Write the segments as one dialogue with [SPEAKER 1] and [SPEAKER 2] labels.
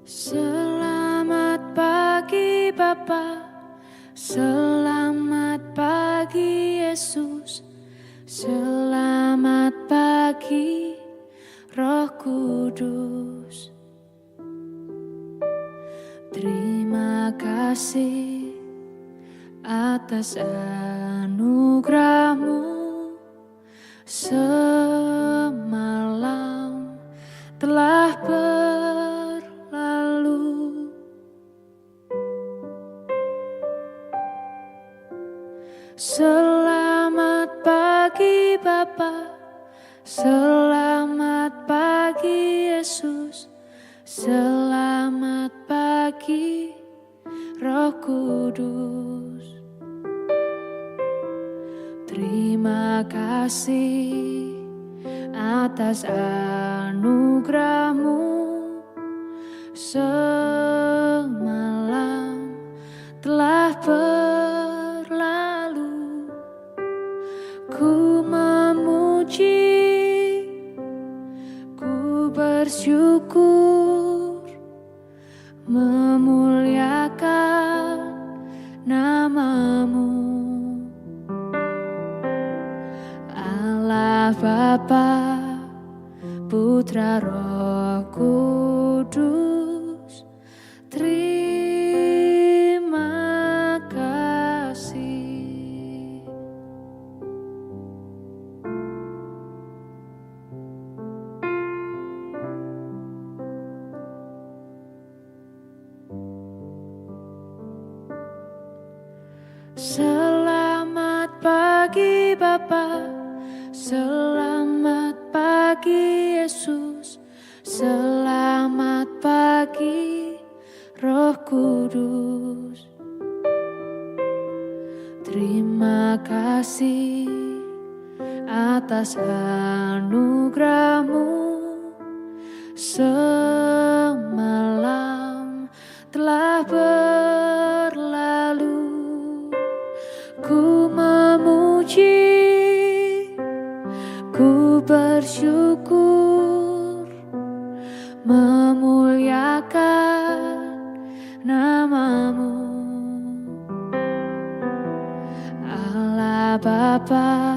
[SPEAKER 1] Selamat pagi Bapa, selamat pagi Yesus, selamat pagi Roh Kudus. Terima kasih atas anugerah-Mu semalam telah berlalu. Selamat pagi Bapa, selamat pagi Yesus, selamat pagi Roh Kudus. Terima kasih atas anugerah-Mu semalam telah berlalu. Ku memuji, ku bersyukur, memuliakan nama-Mu, Allah Bapa, Putra Roh Kudus. Terima kasih. Selamat pagi Bapa, selamat pagi Yesus, selamat pagi Roh Kudus. Terima kasih atas anugerah-Mu semalam telah berlalu. Ku memuji, ku bersyukur, memuliakan nama-Mu, Allah Bapa,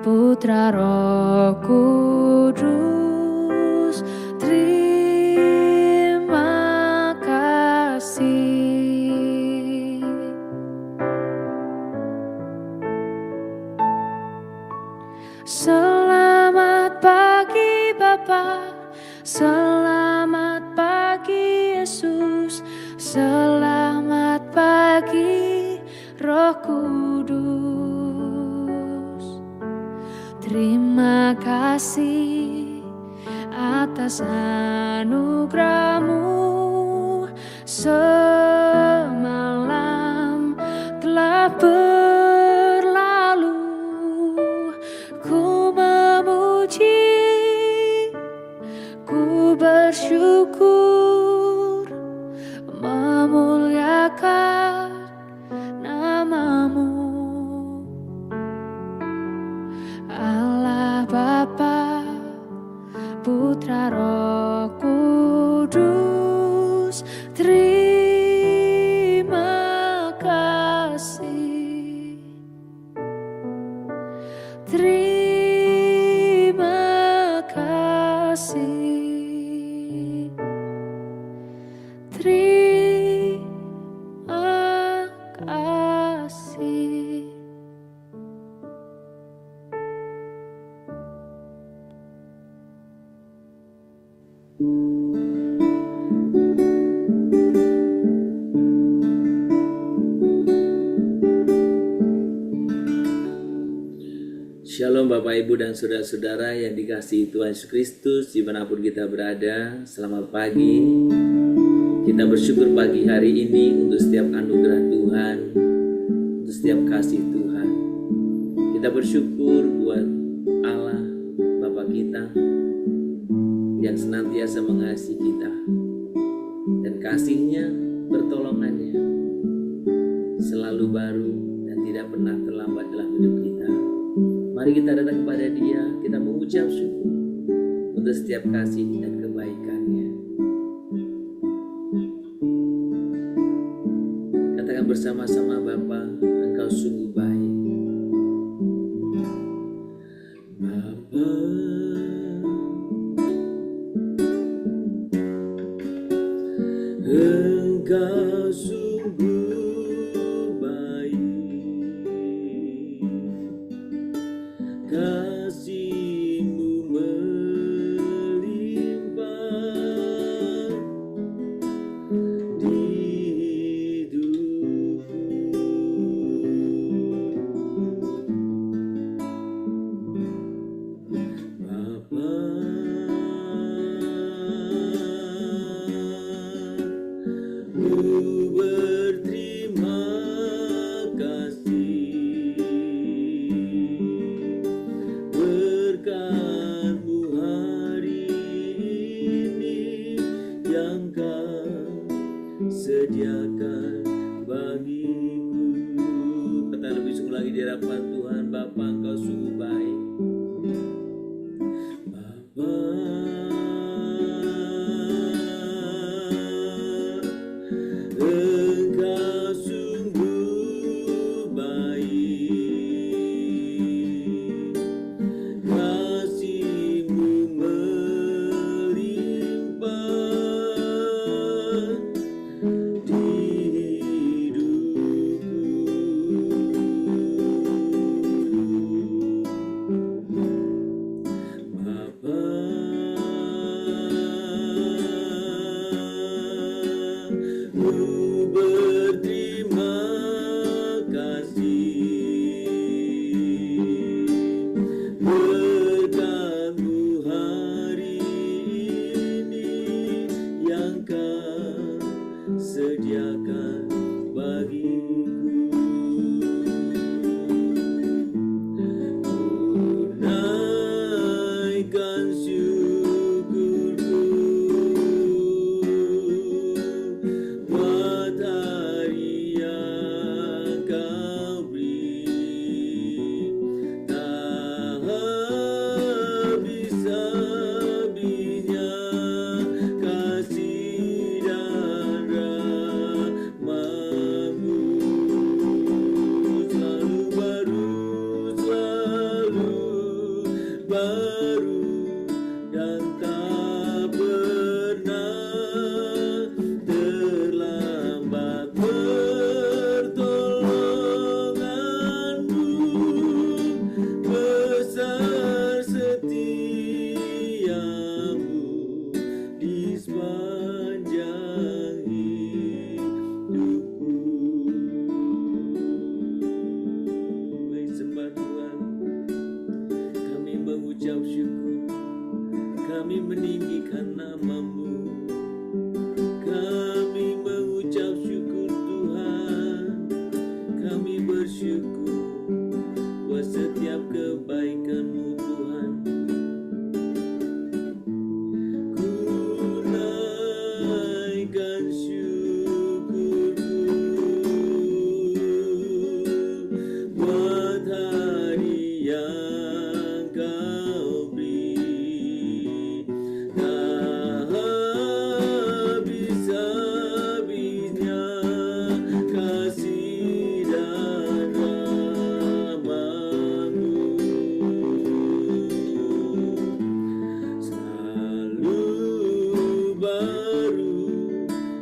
[SPEAKER 1] Putra Roh Kudus. Terima kasih. Selamat pagi Bapa, selamat pagi Yesus, selamat pagi Roh Kudus. Terima kasih atas anugerah-Mu semalam telah berlalu. Ku memuji, ku bersyukur, memuliakan nama-Mu, Allah Bapa, Putra Roh Kudus. Terima kasih. Terima kasih. Terima kasih.
[SPEAKER 2] Shalom Bapak Ibu dan Saudara-saudara yang dikasihi Tuhan Yesus Kristus dimanapun kita berada. Selamat pagi. Kita bersyukur pagi hari ini untuk setiap anugerah Tuhan, untuk setiap kasih Tuhan. Kita bersyukur buat Allah Bapa kita yang senantiasa mengasihi kita, dan kasih-Nya, pertolongannya selalu baru dan tidak pernah terlambat dalam hidup kita. Mari kita datang kepada Dia, kita mengucap syukur untuk setiap kasih dan kebaikan-Nya. bersama-sama Bapa, Engkau sungguh baik. Bapa, Engkau sungguh baik, kasih-Mu melimpah di hidupku. Bapa, Ku berterima kasih, berkat-Mu hari ini yang Kau sediakan bagiku. Kata lebih sungguh lagi di hadapan Tuhan, Bapa, Engkau sungguh baik. Bapa, Engkau sungguh baik, kasih-Mu melimpah di hidupku. Bapa, Ku berterima kasih, berkat-Mu hari ini yang Kau sediakan bagiku. Naikkan syukurku buat hari yang Kau beri, tak habis-habisnya kasih dan rahmat-Mu, selalu baru dan tak pernah terlambat. Pertolongan-Mu besar, setia-Mu di sepanjang hidupku. Sembah Tuhan, kami mengucap syukur, kami meninggikan nama-Mu, kami mengucap syukur Tuhan, kami bersyukur buat setiap kebaikan-Mu Tuhan. Ku naikkan syukurku buat hari yang Kau beri, tak habis-habisnya kasih dan rahmat-Mu, selalu baru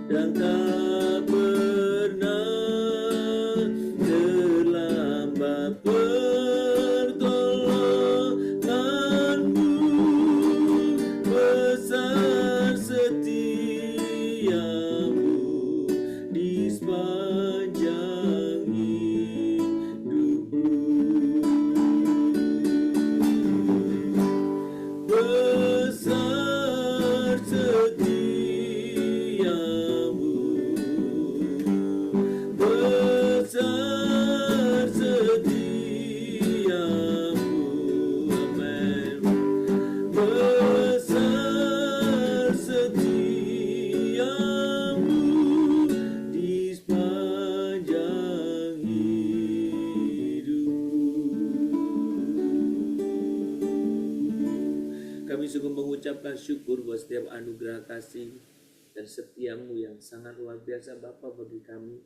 [SPEAKER 2] dan tak pernah terlambat. Pertolongan-Mu besar, setia-Mu di sepanjang hidupku. Besar setia-Mu, besar setia-Mu, amen. Besar setia-Mu di sepanjang hidupku. Kami sungguh mengucapkan syukur buat setiap anugerah kasih dan setia-Mu yang sangat luar biasa Bapa bagi kami.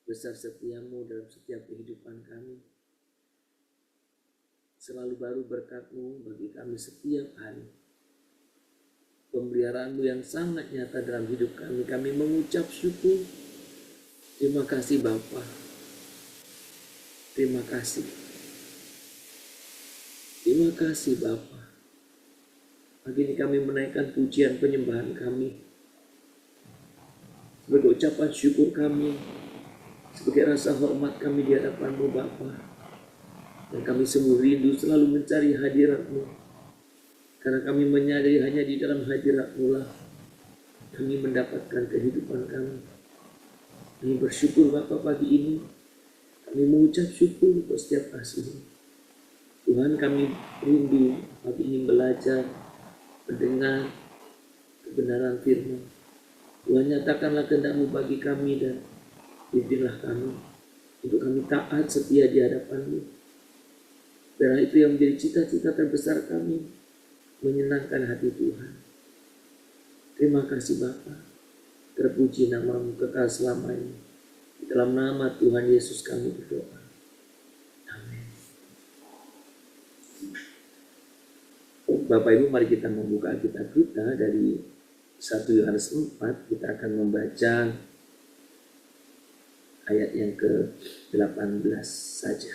[SPEAKER 2] Besar setiamu dalam setiap kehidupan kami. Selalu baru berkat-Mu bagi kami setiap hari. Pemeliharaan-Mu yang sangat nyata dalam hidup kami. Kami mengucap syukur. Terima kasih Bapa. Terima kasih. Terima kasih Bapa. Pagi ini kami menaikkan pujian penyembahan kami. Sebagai ucapan syukur kami. Sebagai rasa hormat kami di hadapan-Mu Bapa. Dan kami sungguh rindu selalu mencari hadirat-Mu. Karena kami menyadari hanya di dalam hadirat-Mu lah kami mendapatkan kehidupan kami. Kami bersyukur Bapa pagi ini. Kami mengucap syukur untuk setiap kasih. Tuhan, kami rindu pagi ini belajar, mendengar kebenaran firman. Tuhan, nyatakanlah kehendak-Mu bagi kami dan pimpinlah kami untuk kami taat setia di hadapan-Mu. Karena itu yang menjadi cita-cita terbesar kami, menyenangkan hati Tuhan. Terima kasih Bapa. Terpuji nama-Mu kekal selamanya. Dalam nama Tuhan Yesus kami berdoa. Amin. Bapak Ibu, mari kita membuka Alkitab kita dari 1 Yohanes 4. Kita akan membaca ayat yang ke-18 saja.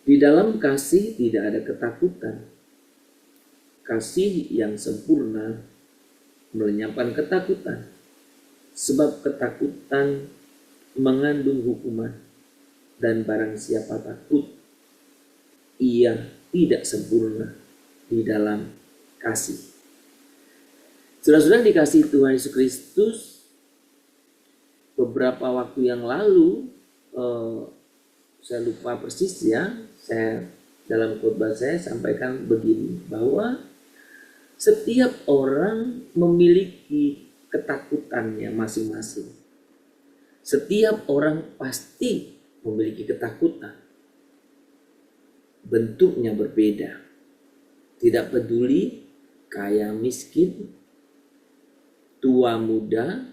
[SPEAKER 2] Di dalam kasih tidak ada ketakutan. Kasih yang sempurna melenyapkan ketakutan. Sebab ketakutan mengandung hukuman. Dan barang siapa takut, ia tidak sempurna di dalam kasih. Saudara-saudara dikasihi Tuhan Yesus Kristus, beberapa waktu yang lalu, saya lupa persis ya, saya dalam khotbah saya sampaikan begini, bahwa setiap orang memiliki ketakutannya masing-masing. Setiap orang pasti memiliki ketakutan. Bentuknya berbeda. Tidak peduli kaya miskin, tua muda,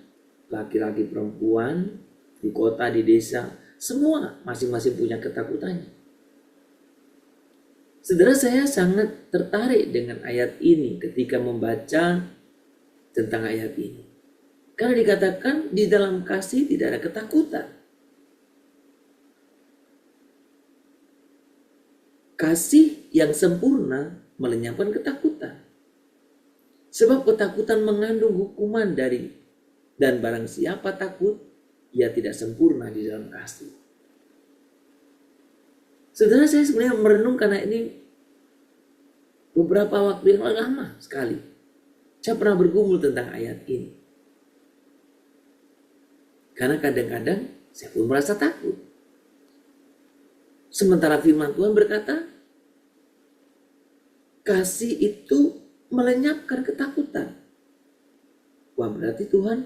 [SPEAKER 2] laki-laki perempuan, di kota, di desa, semua masing-masing punya ketakutannya. Saudara, saya sangat tertarik dengan ayat ini ketika membaca tentang ayat ini. Karena dikatakan di dalam kasih tidak ada ketakutan. Kasih yang sempurna melenyapkan ketakutan. Sebab ketakutan mengandung hukuman dan barang siapa takut, ia tidak sempurna di dalam kasih. Saudara, saya sebenarnya merenung karena ini beberapa waktu yang lama sekali. Saya pernah bergumul tentang ayat ini. Karena kadang-kadang saya pun merasa takut. Sementara firman Tuhan berkata, kasih itu melenyapkan ketakutan. Wah, berarti Tuhan,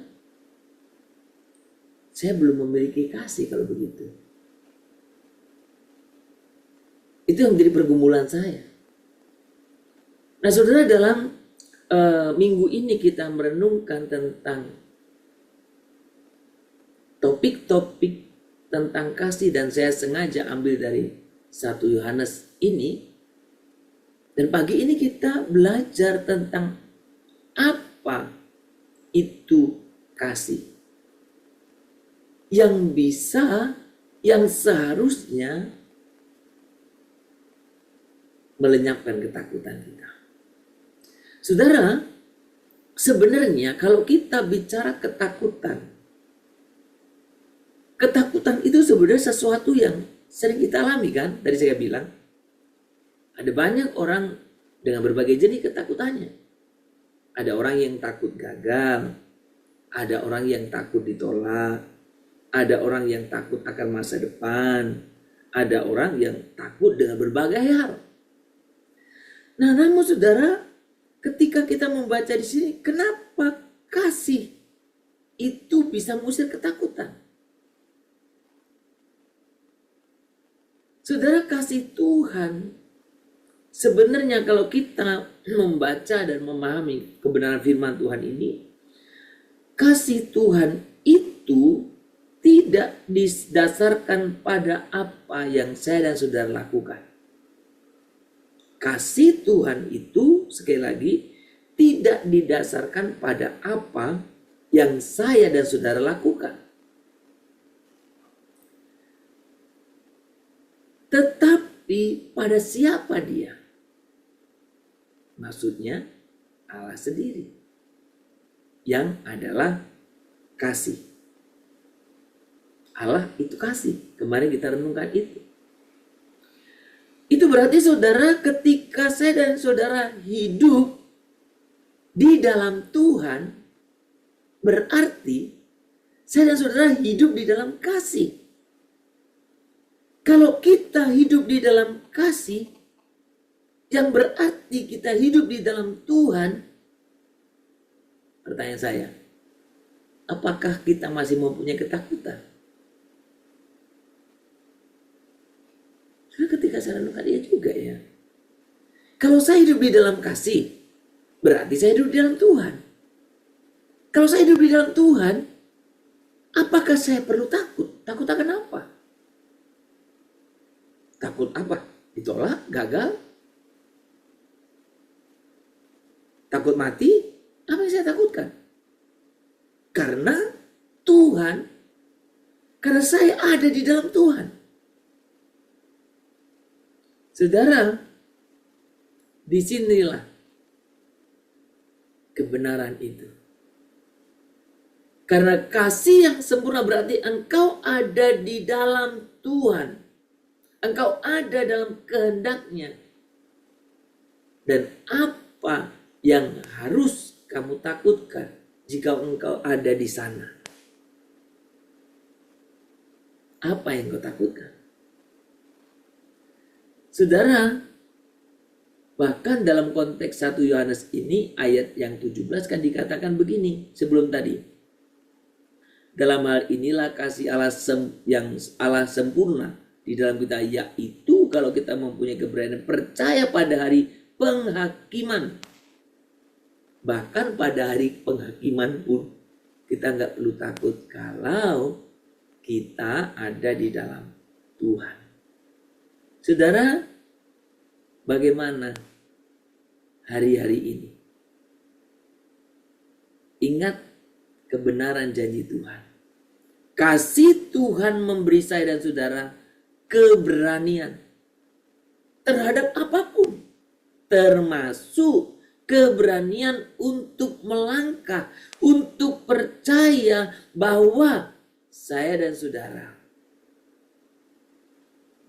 [SPEAKER 2] saya belum memiliki kasih kalau begitu. Itu yang menjadi pergumulan saya. Nah saudara, dalam minggu ini kita merenungkan tentang topik-topik tentang kasih, dan saya sengaja ambil dari 1 Yohanes ini. Dan pagi ini kita belajar tentang apa itu kasih. Yang seharusnya melenyapkan ketakutan kita. Saudara, sebenarnya kalau kita bicara ketakutan itu sebenarnya sesuatu yang sering kita alami kan? Tadi saya bilang, ada banyak orang dengan berbagai jenis ketakutannya. Ada orang yang takut gagal, ada orang yang takut ditolak, ada orang yang takut akan masa depan, ada orang yang takut dengan berbagai hal. Nah, namun saudara, ketika kita membaca di sini, kenapa kasih itu bisa mengusir ketakutan? Saudara, kasih Tuhan sebenarnya kalau kita membaca dan memahami kebenaran firman Tuhan ini, kasih Tuhan itu itu tidak didasarkan pada apa yang saya dan saudara lakukan. Kasih Tuhan itu sekali lagi tidak didasarkan pada apa yang saya dan saudara lakukan. Tetapi pada siapa dia? Maksudnya Allah sendiri, yang adalah kasih. Allah itu kasih. Kemarin kita renungkan itu. Itu berarti saudara, ketika saya dan saudara hidup di dalam Tuhan, berarti saya dan saudara hidup di dalam kasih. Kalau kita hidup di dalam kasih, yang berarti kita hidup di dalam Tuhan. Pertanyaan saya, apakah kita masih mempunyai ketakutan? Karena ketika saya renungkan dia juga ya. Kalau saya hidup di dalam kasih, berarti saya hidup di dalam Tuhan. Kalau saya hidup di dalam Tuhan, apakah saya perlu takut? Takut akan apa? Takut apa? Ditolak, gagal? Takut mati? Apa yang saya takutkan? Karena Tuhan, karena saya ada di dalam Tuhan. Saudara, disinilah kebenaran itu. Karena kasih yang sempurna berarti engkau ada di dalam Tuhan. Engkau ada dalam kehendaknya. Dan apa yang harus kamu takutkan jika engkau ada di sana? Apa yang kau takutkan? Saudara, bahkan dalam konteks 1 Yohanes ini ayat yang 17 kan dikatakan begini sebelum tadi. Dalam hal inilah kasih Allah yang Allah sempurna di dalam kita, yaitu kalau kita mempunyai keberanian percaya pada hari penghakiman. Bahkan pada hari penghakiman pun kita nggak perlu takut kalau kita ada di dalam Tuhan. Saudara, bagaimana hari-hari ini? Ingat kebenaran janji Tuhan. Kasih Tuhan memberi saya dan saudara keberanian terhadap apapun, termasuk keberanian untuk melangkah, untuk percaya bahwa saya dan saudara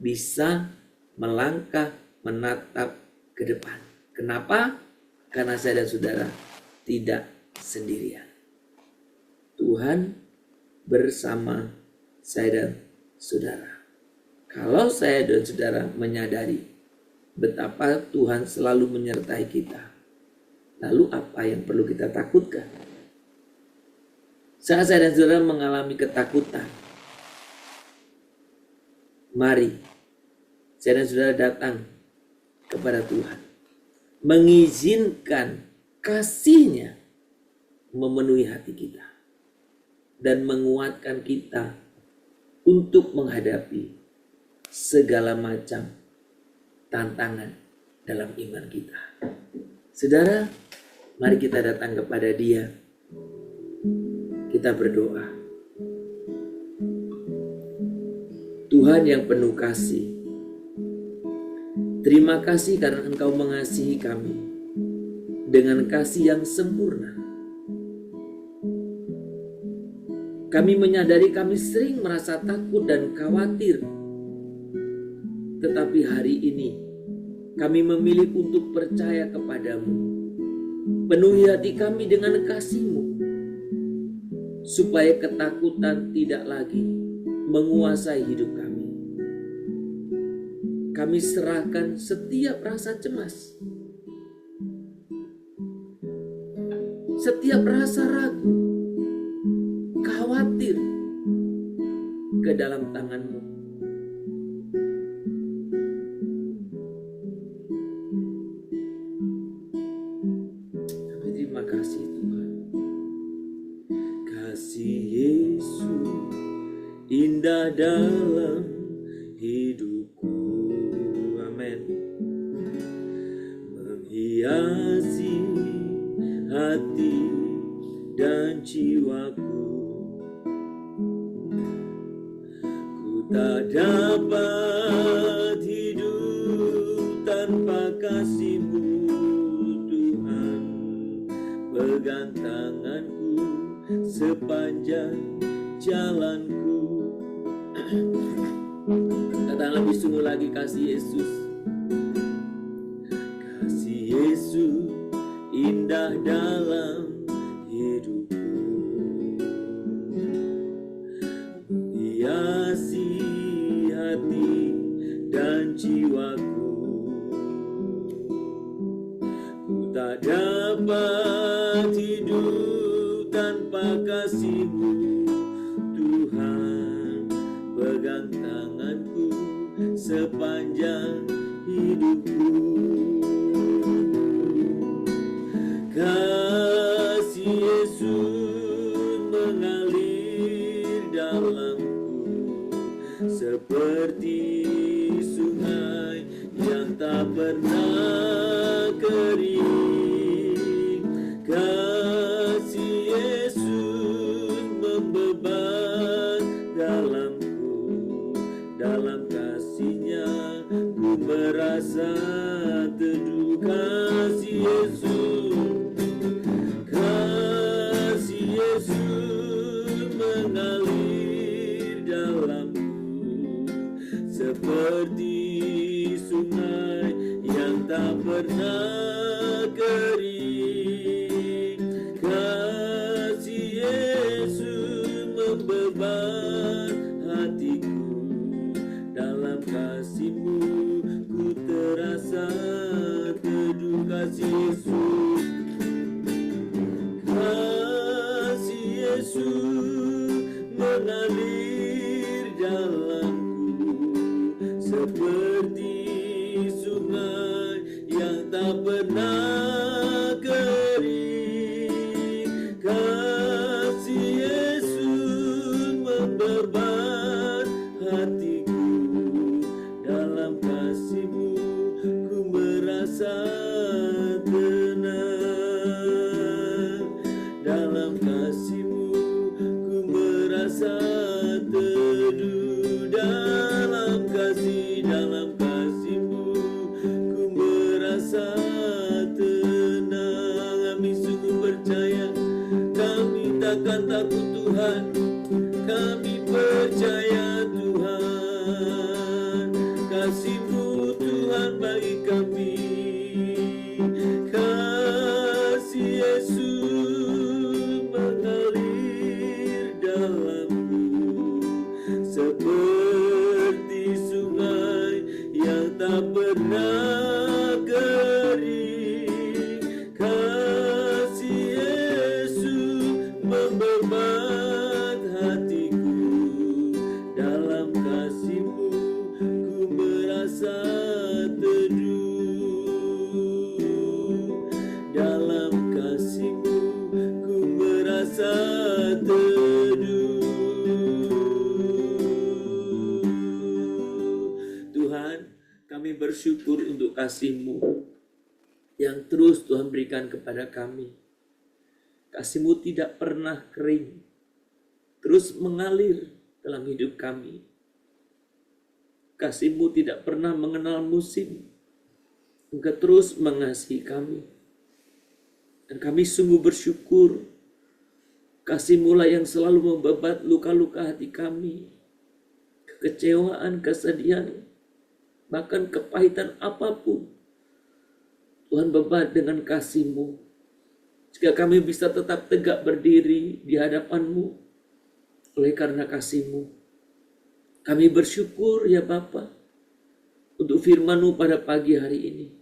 [SPEAKER 2] bisa melangkah, menatap ke depan. Kenapa? Karena saya dan saudara tidak sendirian. Tuhan bersama saya dan saudara. Kalau saya dan saudara menyadari betapa Tuhan selalu menyertai kita, lalu apa yang perlu kita takutkan? Saat saya dan saudara mengalami ketakutan, mari saya dan saudara datang kepada Tuhan, mengizinkan kasih-Nya memenuhi hati kita dan menguatkan kita untuk menghadapi segala macam tantangan dalam iman kita. Saudara, mari kita datang kepada Dia. Kita berdoa. Tuhan yang penuh kasih, terima kasih karena Engkau mengasihi kami dengan kasih yang sempurna. Kami menyadari kami sering merasa takut dan khawatir. Tetapi hari ini kami memilih untuk percaya kepadamu. Penuhi hati kami dengan kasih-Mu, supaya ketakutan tidak lagi menguasai hidup kami. Kami serahkan setiap rasa cemas, setiap rasa ragu, khawatir ke dalam tangan-Mu. Kami terima kasih Tuhan. Kasih Yesus indah dalam hidupku. Amin. Menghiasi hati dan jiwaku. Ku tak dapat hidup tanpa kasih-Mu, Tuhan. Pegang tanganku sepanjang jalanku. Katakan lebih sungguh lagi, kasih Yesus. Kasih Yesus indah dalam hidupku. Menghiasi hati dan jiwaku. Ku tak dapat hidup tanpa kasih-Mu, Tuhan. Pegang tanganku sepanjang hidupku. Kasih Yesus mengalir dalamku seperti sungai yang tak pernah kering. Kasih Yesus membeban dalamku, dalam kasih-Nya ku merasa teduh. Kasih Yesus, kasih Yesus mengalir dalamku seperti sungai yang tak pernah kering. Kasih Yesus membeban hatiku, dalam kasih-Mu ku terasa teduh. Kasih Yesus, kasih Yesus mengalir dalamku seperti sungai yang tak pernah kering. Kasih Yesus membeban hatiku, dalam kasih-Mu ku merasa tenang. Dalam kasih-Mu ku merasa teduh. Dalam kasih-Mu ku merasa tenang. Kami sungguh percaya, kami takkan takut Tuhan. Kami percaya Tuhan, kasih-Mu Tuhan bagi kami. Kasih Yesus mengalir dalamku seperti sungai yang tak pernah kering. Kasih Yesus membeban hatiku, dalam kasih-Mu ku merasa teduh. Dalam kasih-Mu ku merasa teduh. Tuhan, kami bersyukur untuk kasih-Mu yang terus Tuhan berikan kepada kami. Kasih-Mu tidak pernah kering, terus mengalir dalam hidup kami. Kasih-Mu tidak pernah mengenal musim, Engkau terus mengasihi kami. Dan kami sungguh bersyukur, kasih-Mu lah yang selalu membebat luka-luka hati kami, kekecewaan, kesedihan, bahkan kepahitan apapun. Tuhan bebat dengan kasih-Mu, jika kami bisa tetap tegak berdiri di hadapan-Mu oleh karena kasih-Mu. Kami bersyukur ya Bapa untuk firman-Mu pada pagi hari ini.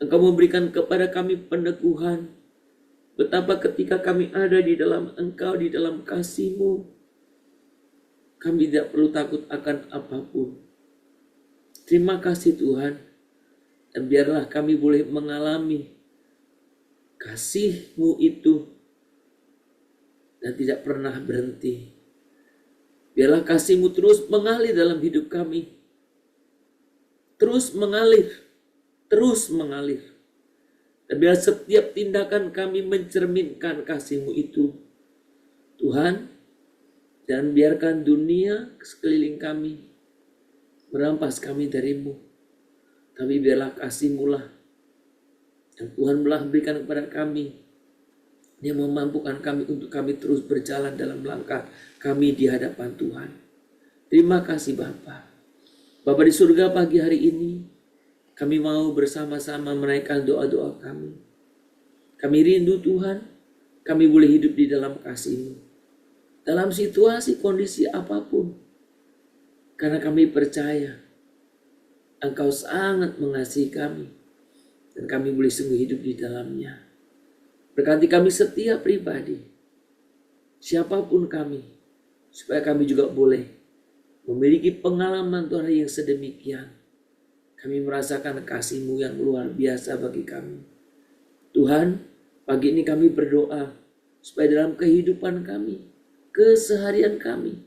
[SPEAKER 2] Engkau memberikan kepada kami peneguhan betapa ketika kami ada di dalam Engkau, di dalam kasih-Mu, kami tidak perlu takut akan apapun. Terima kasih Tuhan, dan biarlah kami boleh mengalami kasih-Mu itu dan tidak pernah berhenti. Biarlah kasih-Mu terus mengalir dalam hidup kami. Terus mengalir. Terus mengalir. Dan biar setiap tindakan kami mencerminkan kasih-Mu itu. Tuhan, dan biarkan dunia sekeliling kami merampas kami dari-Mu. Tapi biarlah kasih-Mu lah yang Tuhan telah berikan kepada kami, yang memampukan kami untuk kami terus berjalan dalam langkah kami di hadapan Tuhan. Terima kasih Bapa. Bapa di surga, pagi hari ini kami mau bersama-sama menaikkan doa-doa kami. Kami rindu Tuhan, kami boleh hidup di dalam kasih-Mu. Dalam situasi kondisi apapun. Karena kami percaya Engkau sangat mengasihi kami. Dan kami boleh sungguh hidup di dalamnya. Berkati kami setiap pribadi. Siapapun kami. Supaya kami juga boleh memiliki pengalaman Tuhan yang sedemikian. Kami merasakan kasih-Mu yang luar biasa bagi kami. Tuhan, pagi ini kami berdoa supaya dalam kehidupan kami, keseharian kami,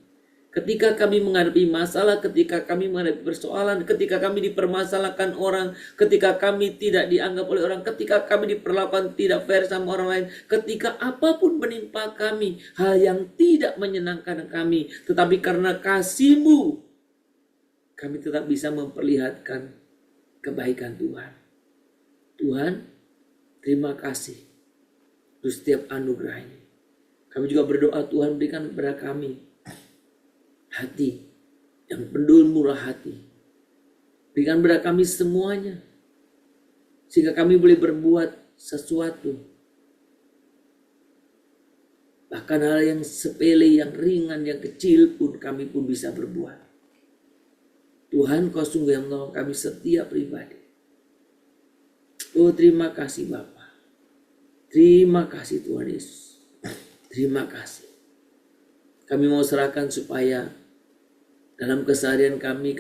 [SPEAKER 2] ketika kami menghadapi masalah, ketika kami menghadapi persoalan, ketika kami dipermasalahkan orang, ketika kami tidak dianggap oleh orang, ketika kami diperlakukan tidak fair sama orang lain, ketika apapun menimpa kami, hal yang tidak menyenangkan kami, tetapi karena kasih-Mu, kami tetap bisa memperlihatkan kebaikan Tuhan. Tuhan, terima kasih untuk setiap anugerah-Nya. Kami juga berdoa Tuhan berikan kepada kami hati yang penuh murah hati. Berikan kepada kami semuanya. Sehingga kami boleh berbuat sesuatu. Bahkan hal yang sepele, yang ringan, yang kecil pun kami pun bisa berbuat. Tuhan, Kau sungguh yang menolong kami setiap pribadi. Oh, terima kasih Bapa. Terima kasih Tuhan Yesus. Terima kasih. Kami mau serahkan supaya dalam keseharian kami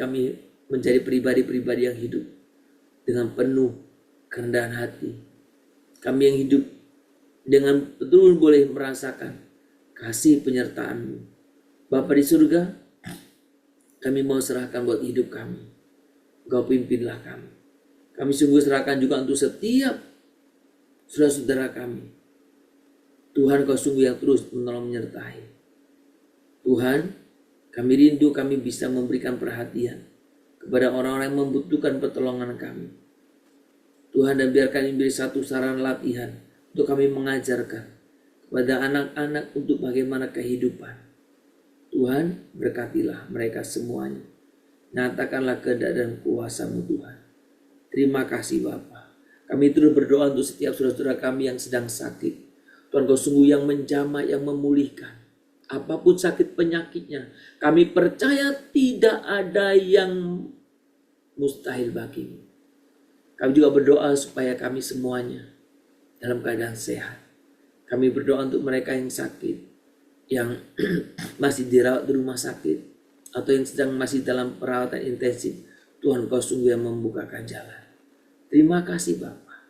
[SPEAKER 2] menjadi pribadi-pribadi yang hidup dengan penuh kerendahan hati. Kami yang hidup dengan betul boleh merasakan kasih penyertaan-Mu. Bapa di surga, kami mau serahkan buat hidup kami. Engkau pimpinlah kami. Kami sungguh serahkan juga untuk setiap saudara-saudara kami. Tuhan, Kau sungguh yang terus menolong menyertai. Tuhan, kami rindu kami bisa memberikan perhatian kepada orang-orang yang membutuhkan pertolongan kami. Tuhan, dan biarkan ini menjadi satu saran latihan untuk kami mengajarkan kepada anak-anak untuk bagaimana kehidupan. Tuhan, berkatilah mereka semuanya. Nyatakanlah kehendak dan kuasa-Mu Tuhan. Terima kasih Bapa. Kami terus berdoa untuk setiap saudara-saudara kami yang sedang sakit. Tuhan, Kau sungguh yang menjamah, yang memulihkan. Apapun sakit penyakitnya, kami percaya tidak ada yang mustahil bagi-Mu. Kami juga berdoa supaya kami semuanya dalam keadaan sehat. Kami berdoa untuk mereka yang sakit, yang masih dirawat di rumah sakit, atau yang sedang masih dalam perawatan intensif. Tuhan, Kau sungguh yang membukakan jalan. Terima kasih Bapa.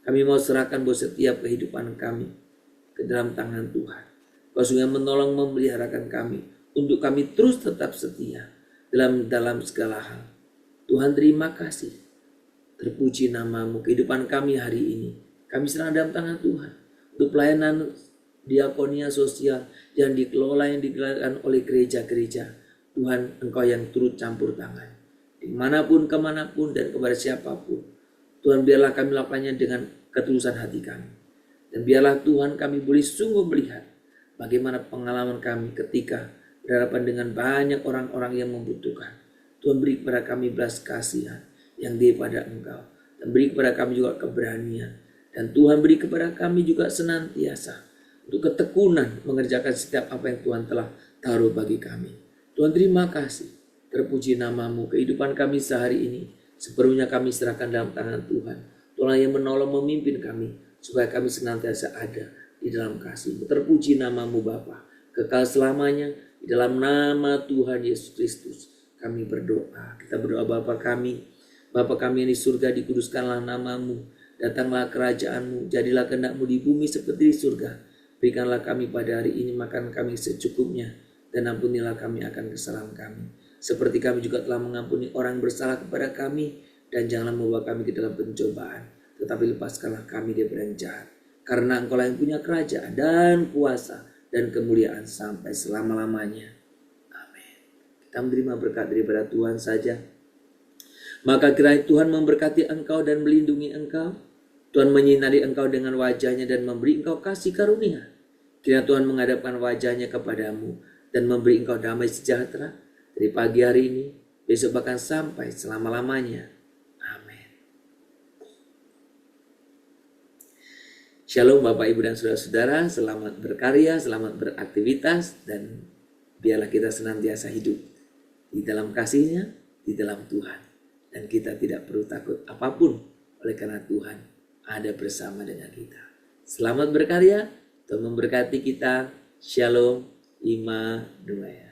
[SPEAKER 2] Kami mau serahkan buat setiap kehidupan kami ke dalam tangan Tuhan. Kau sungguh menolong memeliharakan kami untuk kami terus tetap setia dalam segala hal. Tuhan, terima kasih. Terpuji nama-Mu kehidupan kami hari ini. Kami serahkan dalam tangan Tuhan untuk pelayanan diakonia sosial yang dikelola, yang digelarkan oleh gereja-gereja. Tuhan, Engkau yang turut campur tangan dimanapun, kemanapun, dan kepada siapapun. Tuhan, biarlah kami melakukannya dengan ketulusan hati kami. Dan biarlah Tuhan kami boleh sungguh melihat bagaimana pengalaman kami ketika berhadapan dengan banyak orang-orang yang membutuhkan. Tuhan, beri kepada kami belas kasihan yang daripada Engkau. Dan beri kepada kami juga keberanian. Dan Tuhan, beri kepada kami juga senantiasa untuk ketekunan mengerjakan setiap apa yang Tuhan telah taruh bagi kami. Tuhan, terima kasih. Terpuji nama-Mu kehidupan kami sehari ini. Sepenuhnya kami serahkan dalam tangan Tuhan. Tuhan yang menolong memimpin kami supaya kami senantiasa ada di dalam kasih-Mu. Terpuji nama-Mu Bapa, kekal selamanya. Di dalam nama Tuhan Yesus Kristus kami berdoa. Kita berdoa Bapa kami yang di surga, dikuduskanlah nama-Mu. Datanglah kerajaan-Mu, jadilah kehendak-Mu di bumi seperti di surga. Berikanlah kami pada hari ini makan kami secukupnya. dan ampunilah kami akan kesalahan kami, seperti kami juga telah mengampuni orang bersalah kepada kami. Dan janganlah membawa kami ke dalam pencobaan, tetapi lepaskanlah kami daripada yang jahat. Karena Engkaulah yang punya kerajaan dan kuasa dan kemuliaan sampai selama-lamanya. Amin. Kita menerima berkat daripada Tuhan saja. Maka kiranya Tuhan memberkati engkau dan melindungi engkau. Tuhan menyinari engkau dengan wajahnya dan memberi engkau kasih karunia. Kiranya Tuhan menghadapkan wajahnya kepadamu dan memberi engkau damai sejahtera dari pagi hari ini, besok bahkan sampai selama-lamanya. Amin. Shalom Bapak, Ibu, dan Saudara-saudara. Selamat berkarya, selamat beraktivitas, dan biarlah kita senantiasa hidup di dalam kasih-Nya, di dalam Tuhan. Dan kita tidak perlu takut apapun, oleh karena Tuhan ada bersama dengan kita. Selamat berkarya, Tuhan memberkati kita. Shalom, Ima Dumaya.